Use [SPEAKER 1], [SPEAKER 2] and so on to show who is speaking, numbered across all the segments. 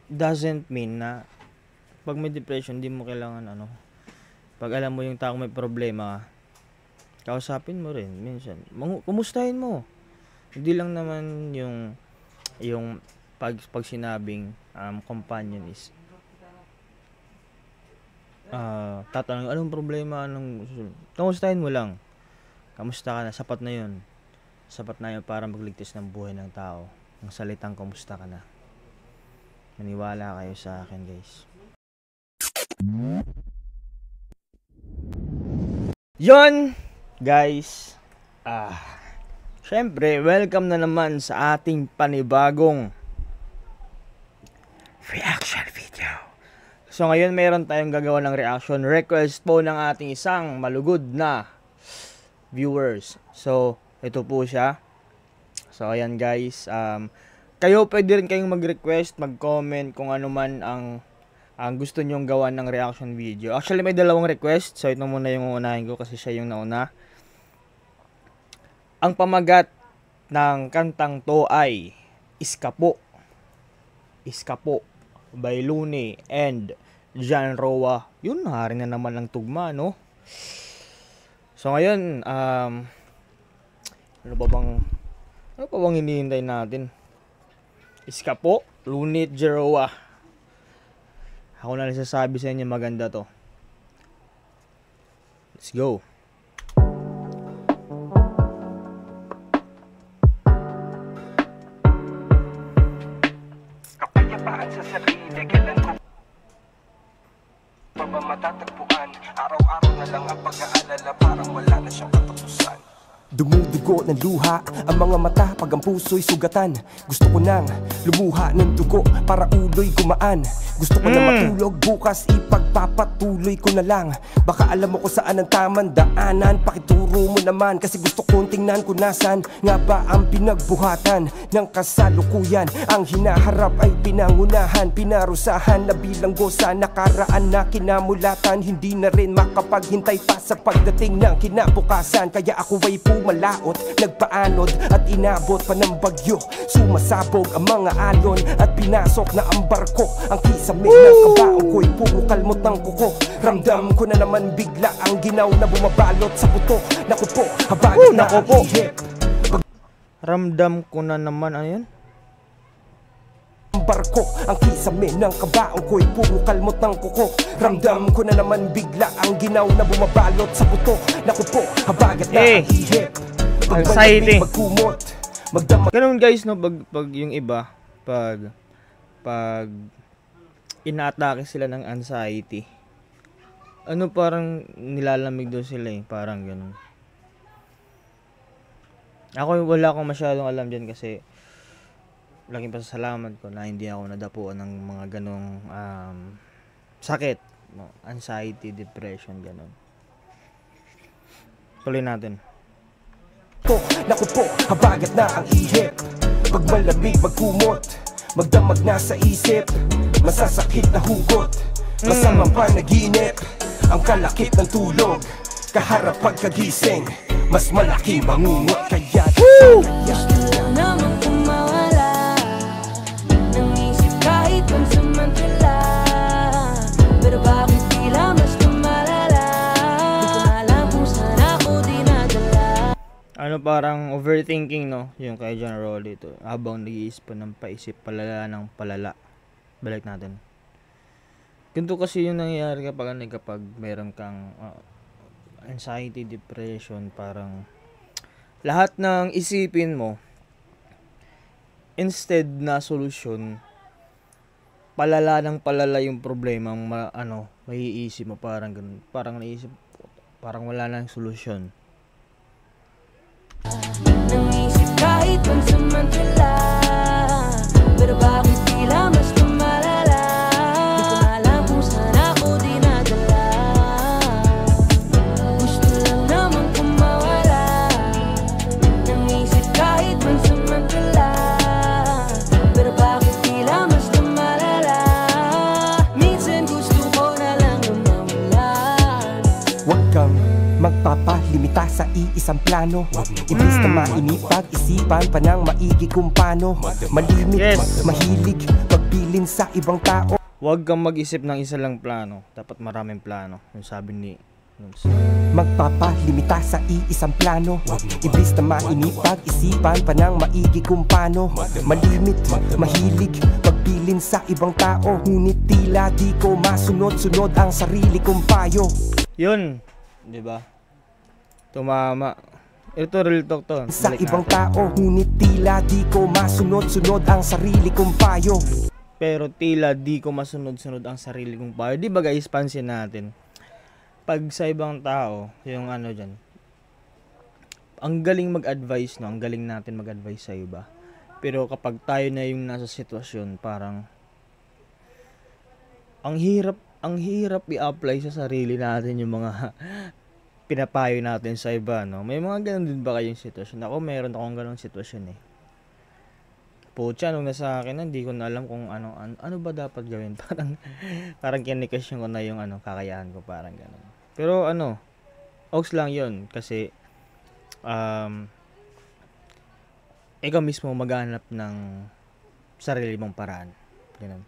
[SPEAKER 1] doesn't mean na pag may depression, di mo kailangan pag alam mo yung tao may problema, kausapin mo rin minsan. Kumustahin mo. Hindi lang naman yung pag sinabing companion is tatanungin, anong problema, kamustahin mo lang. Kamusta ka na, sapat na yun. Sapat na yun para magligtas ng buhay ng tao. Ang salitang kamusta ka na. Maniwala kayo sa akin, guys. Yon, guys. Syempre, welcome na naman sa ating panibagong reaction video. So ngayon mayroon tayong gagawa ng reaction request po ng ating isang malugod na viewers. So ito po siya. So ayan guys, kayo pwede rin kayong mag-request, mag-comment kung ano man ang gusto nyong gawa ng reaction video. Actually may dalawang request, so ito muna yung uunahin ko kasi siya yung nauna. Ang pamagat ng kantang to ay Iskapo. Iskapo by Looney and John Roa. Yun, hari na naman ang tugma, no? So ngayon, ano pa bang hinihintay natin? Iskapo, Looney at Jeroa. Ako na sasabi sa inyo, maganda to. Let's go. Kapayapaan sa sarili, kailan ko pa ba matatagpuan? Araw-araw na lang ang pag-aalala, parang wala na siyang katapusan.
[SPEAKER 2] Dumudugo ng luha ang mga mata pag ang puso'y sugatan. Gusto ko nang lumuha ng dugo para ulo'y gumaan. Gusto ko na matulog bukas, ipagpapatuloy ko na lang. Baka alam mo kung saan ang tamang daanan, pakituro mo naman. Kasi gusto kong tingnan kung nasan nga ba ang pinagbuhatan ng kasalukuyan. Ang hinaharap ay pinangunahan, pinarusahan na bilanggo sa nakaraan na kinamulatan. Hindi na rin makapaghintay pa sa pagdating ng kinabukasan. Kaya ako ay pumalaot, nagpaanod at inabot pa ng bagyo. Sumasabog ang mga alon at pinasok na ang barko. Ang kisame ng kabaong ko'y puro kalmot ng kuko. Ramdam ko na naman bigla ang ginaw na bumabalot sa buto. Naku po, habagin na ang ihip.
[SPEAKER 1] Ramdam ko na naman, ano yan?
[SPEAKER 2] Barko, ang kisame ng kabaong ko'y puro kalmot ng kuko. Ramdam ko na naman bigla ang ginaw na bumabalot sa buto. Naku po, habagat na ang ihip.
[SPEAKER 1] Anxiety.
[SPEAKER 2] Magkumot,
[SPEAKER 1] ganun guys, no, pag yung iba, pag inaatake sila ng anxiety, parang nilalamig doon sila parang ganun. Ako wala akong masyadong alam dyan kasi laking pasasalamat ko na hindi ako nadapuan ng mga ganong sakit, no? Anxiety, depression, ganon. Tuloy natin.
[SPEAKER 2] Naku po, habagat na ang ihip. Pag malamig, magkumot, magdamag na sa isip. Masasakit na hugot, masamang panaginip. Ang kalakip ng tulog, kaharap pagkagising. Mas malaki mangungot kaya
[SPEAKER 3] gusto lang naman kung mawala ng isip kahit pansamantala. Pero bakit tila mas lumalala? Di ko alam kung saan ako dinadala.
[SPEAKER 1] Parang overthinking, no? Yung kay John Rolly ito. Habang nag-iisip pa ng paisip, palala ng palala. Balik natin. Ganito kasi yung nangyayari kapag meron kang anxiety, depression, parang lahat ng isipin mo instead na solusyon, palala ng palala yung problema, maiisip mo parang ganun. Parang naisip, parang wala nang solusyon.
[SPEAKER 3] Nangisip kahit pansamantala, pero bakit tila mas lumalala? Di ko alam kung saan ako dinadala. Gusto lang naman kung mawala ng isip kahit pansamantala, pero bakit tila mas lumalala? Minsan gusto ko na lang na mawala.
[SPEAKER 2] huwag kang magpapalimit limita sa iisang plano. Iblis na mainip, pag-isipan pa ng maigi kung paano. Malimit,
[SPEAKER 1] Yes.
[SPEAKER 2] mahilig, pagbilin sa ibang tao.
[SPEAKER 1] Huwag kang mag-isip ng isa lang plano. Dapat maraming plano. Yung sabi ni Nons.
[SPEAKER 2] Magpapalimita sa iisang plano. Iblis na mainip, pag-isipan pa ng maigi kung paano. Malimit, mahilig, pagbilin sa ibang tao. Ngunit tila di ko masunod-sunod ang sarili kong payo.
[SPEAKER 1] Yun. Diba? Tumama. Ito real talk to.
[SPEAKER 2] Sa
[SPEAKER 1] Balik
[SPEAKER 2] ibang
[SPEAKER 1] natin.
[SPEAKER 2] tao, ngunit tila di ko masunod-sunod ang sarili kong payo.
[SPEAKER 1] Pero tila di ko masunod-sunod ang sarili kong payo. Di ba guys, pansin natin. Pag sa ibang tao, yung ano dyan, ang galing mag-advise, no? Ang galing natin mag-advise sa iba. Pero kapag tayo na yung nasa sitwasyon, parang ang hirap i-apply sa sarili natin yung mga pinapayo natin sa iba, no? May mga ganun din ba kayong sitwasyon? Ako, meron akong ganung sitwasyon eh. Pucha, nung nasa akin, hindi ko na alam kung ano ba dapat gawin. Parang kinikasyon ko na yung kakayahan ko, parang gano'n. Pero oaks lang yun. Kasi, ikaw mismo maghanap ng sarili mong paraan. Ganun.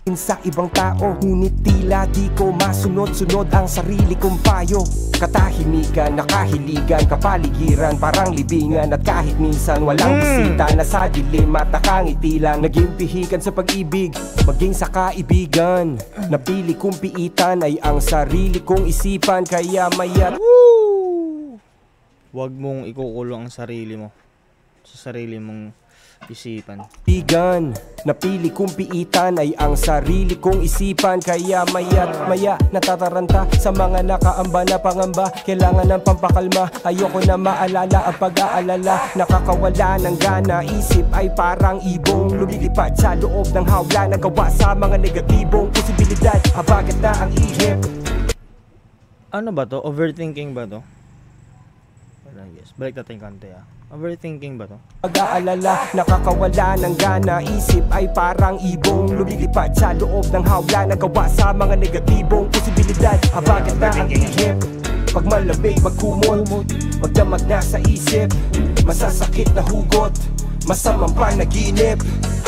[SPEAKER 2] Sa ibang tao, ngunit tila di ko masunod-sunod ang sarili kong payo. Katahimikan, nakahiligan, kapaligiran, parang libingan. At kahit minsan walang bisita, nasa dilim at nakangiti lang. Naging pihikan sa pag-ibig, maging sa kaibigan. Napili kong piitan ay ang sarili kong isipan. Kaya maya't
[SPEAKER 1] Huwag mong ikukulong ang sarili mo sa sarili mong isipan.
[SPEAKER 2] Bigan, napili kong piitan ay ang sarili kong isipan. Kaya maya't maya natataranta sa mga nakaamba na pangamba. Kailangan ng pampakalma, ayoko na maalala ang pag-aalala. Nakakawala ng gana, isip ay parang ibong lumilipad sa loob ng hawla. Nagawa sa mga negatibong posibilidad, habagat na ang ihip.
[SPEAKER 1] Ano ba to? Overthinking ba to? Yes. Balik natin konti Overthinking ba to?
[SPEAKER 2] Pag-aalala, nakakawala ng gana. Isip ay parang ibong lumilipad sa loob ng hawla. Nagawa sa mga negatibong posibilidad, habagat na ang ihip. Pag malamig, magkumot, magdamag na sa isip. Masasakit na hugot, masamang panaginip.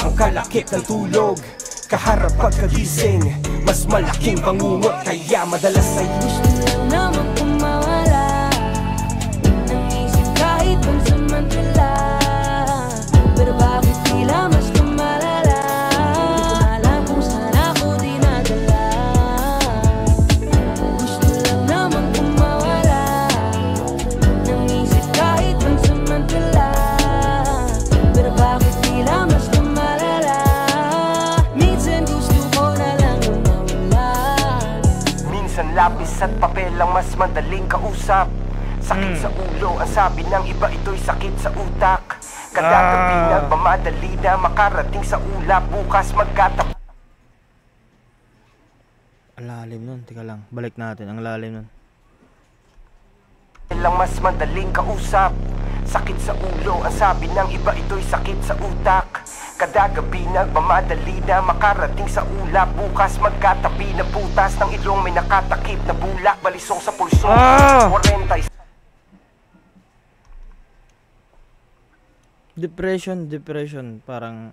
[SPEAKER 2] Ang kalakip ng tulog, kaharap pagkagising. Mas malaking bangungot, kaya madalas ay
[SPEAKER 3] Gusto lang naman kung mawala ng isip kahit pansamantala. Pero bakit tila mas lumalala? Di ko alam kung saan ako dinadala. Gusto lang naman kung mawala ng isip kahit pansamantala. Pero bakit tila mas lumalala? Minsan gusto ko na lang mawala.
[SPEAKER 2] minsan lapis at papel ang mas madaling kausap. Sakit sa ulo, ang sabi ng iba ito'y sakit sa utak. Kadagabi nagmamadali na makarating sa ulap. Bukas magkatap.
[SPEAKER 1] Ang lalim nun. Teka lang. Balik natin. Ang lalim nun.
[SPEAKER 2] Lang mas madaling kausap. Sakit sa ulo, ang sabi ng iba ito'y sakit sa utak. Kadagabi nagmamadali na makarating sa ulap. Bukas magkatabi na butas ng ilong may nakatakip na bulak. Balisong sa pulso, 40.
[SPEAKER 1] Depression. Parang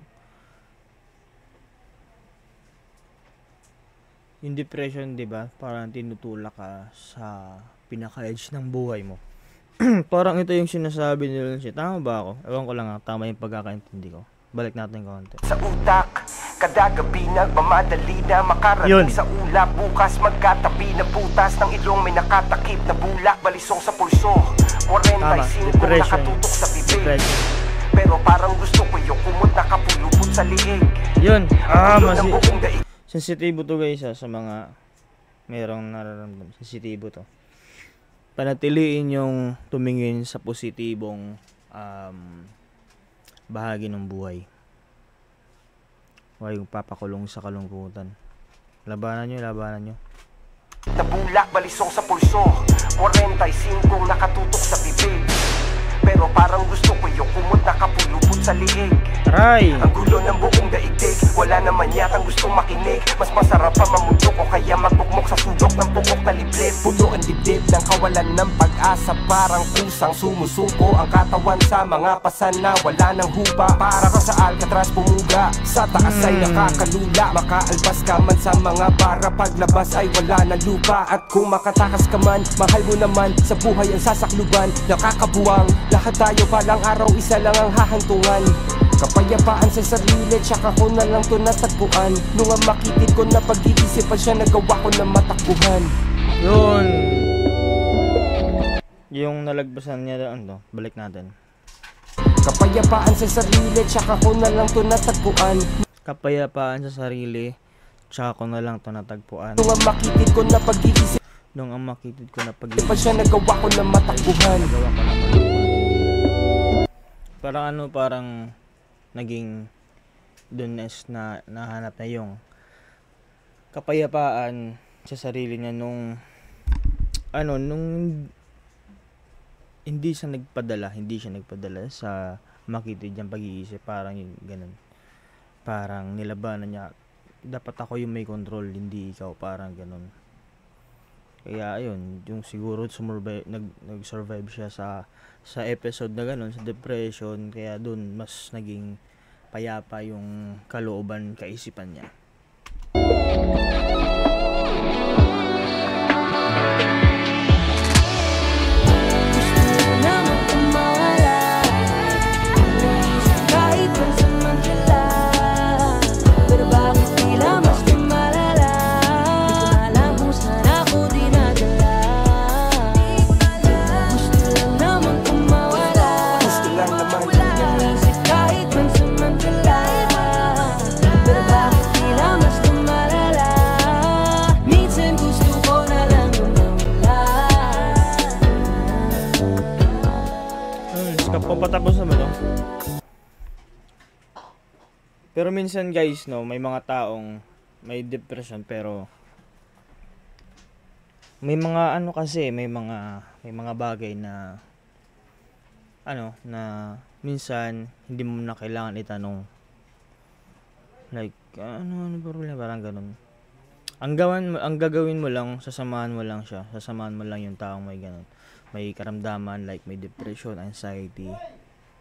[SPEAKER 1] yung depression, di ba? Parang tinutulak ka sa pinaka-edge ng buhay mo. Parang ito yung sinasabi nila siya. Tama ba ako? Ewan ko lang tama yung pagkakaintindi ko. Balik natin konti.
[SPEAKER 2] Sa utak, kadagabi nagmamadali na makarating
[SPEAKER 1] Yun.
[SPEAKER 2] sa ulap. Bukas magkatabi na butas ng ilong may nakatakip na bulak. Balisong sa pulso, 45
[SPEAKER 1] Depression.
[SPEAKER 2] nakatutok sa bibig.
[SPEAKER 1] Depression.
[SPEAKER 2] Pero parang gusto ko yung kumot nakapulupot sa liig.
[SPEAKER 1] Yun.
[SPEAKER 2] Ulo ng buong daig.
[SPEAKER 1] Sensitibo to guys sa mga merong nararamdaman. Sensitibo to. Panatiliin yung tumingin sa positibong bahagi ng buhay. Huwag yung papakulong sa kalungkutan. Labanan nyo.
[SPEAKER 2] Nabulak balisong sa pulso, 45 nakatutok sa bibig. Pero parang gusto ko yung kumot nakapulupot sa liig.
[SPEAKER 1] Aray!
[SPEAKER 2] Ang gulo ng buong daigdig, wala naman yatang gustong makinig. Mas masarap pa mamundok o kaya magbukmok sa sulok ng pukok na liblib. Puno ang dibdib ng kawalan ng pag-asa, parang kusang sumusuko ang katawan sa mga pasan na wala ng hupa. Para ka sa Alcatraz pumuga, sa taas ay nakakalula. Makaalpas ka man sa mga bara, paglabas ay wala na lupa. At kung makatakas ka man, mahal mo naman sa buhay ang sasakluban. Nakakabuwang, lahat tayo palang araw, isa lang ang hahantungan. Kapayapaan sa sarili, tsaka ko na lang to natagpuan. Nung ang makitid ko na pag-iisipan siya, nagawa ko na matakbuhan.
[SPEAKER 1] Yun. Yung nalagbasan niya doon, no? Balik natin.
[SPEAKER 2] Kapayapaan sa sarili, tsaka ko na lang to natagpuan.
[SPEAKER 1] Kapayapaan sa sarili, tsaka ko na lang to natagpuan.
[SPEAKER 2] Nung ang makitid ko na pag-iisipan
[SPEAKER 1] Nung ang makitid ko na pag-iisipan
[SPEAKER 2] siya, nagawa ko na matakbuhan.
[SPEAKER 1] nagawa ko na matagpuan. Parang naging dunes na nahanap na yung kapayapaan sa sarili niya nung hindi siya nagpadala sa makitid niyang pag-iisip, parang yung ganun. Parang nilabanan niya, dapat ako yung may control, hindi ikaw, parang ganun. Kaya ayun, yung siguro nag-survive siya sa episode na ganun, sa depression, kaya dun mas naging payapa yung kalooban, kaisipan niya. Patapos naman, no? Pero minsan guys, no, may mga taong may depression pero may mga may mga bagay na na minsan hindi mo na kailangan itanong. Like, ano problema, parang ganun. Ang gagawin mo lang, sasamahan mo lang yung taong may ganun. May karamdaman like may depression, anxiety.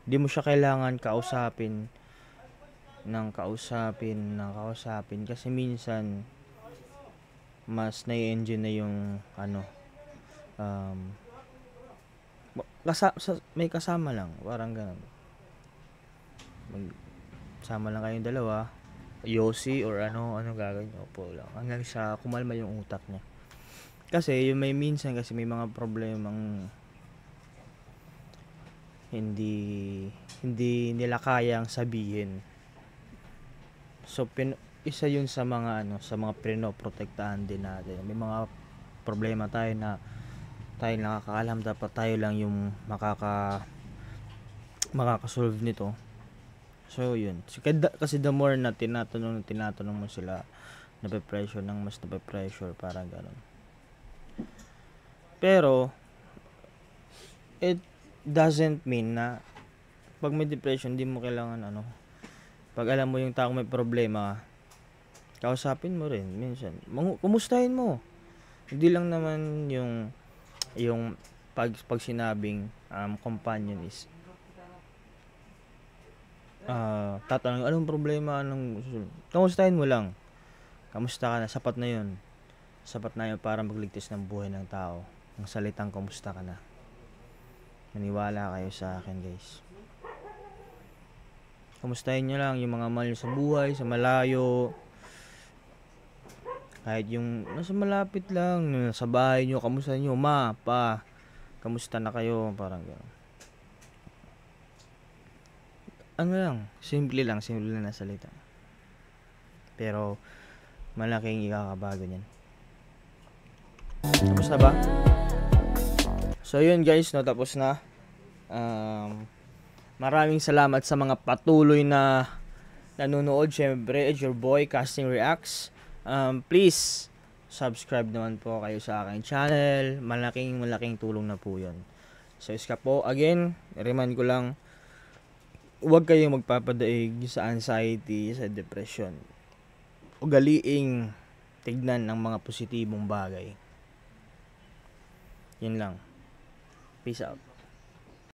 [SPEAKER 1] Hindi mo siya kailangan kausapin kasi minsan mas nai-enjoy na yung may kasama lang, parang ganun. Magsama lang kayong dalawa, yosi or ano gagawin nyo po lang hanggang sa kumalma yung utak niya. Kasi yung may mga problemang hindi nila kayang sabihin. So isa yun sa mga pinoprotektahan din natin. May mga problema tayo na tayo nakakaalam, dapat tayo lang yung makakasolve nito. So yun. Kasi the more na tinatanong mo sila, nape-pressure, parang gano'n. Pero it doesn't mean na pag may depression, di mo kailangan pag alam mo yung taong may problema, kausapin mo rin minsan. Kumustahin mo. Hindi lang naman yung pag sinabing companion is tatanungin anong problema, kamustahin mo lang. Kamusta ka na, sapat na yun para magligtas ng buhay ng tao. Ang salitang kamusta ka na. Maniwala kayo sa akin, guys. Kamustahin nyo lang yung mga mahal nyo sa buhay, sa malayo. Kahit yung nasa malapit lang, nasa bahay nyo, kamusta nyo, ma, pa, kamusta na kayo, parang gano'n. Simple lang na salita. Pero malaking ikakabago niyan. Tapos na ba? So yun guys, tapos na. Maraming salamat sa mga patuloy na nanonood. Syempre, it's your boy Casting Reacts. Please subscribe naman po kayo sa aking channel. Malaking tulong na po yun. So iska po, again, remind ko lang, huwag kayong magpapadaig sa anxiety, sa depression. Ugaliing tignan ng mga positibong bagay. Yun lang. Peace out.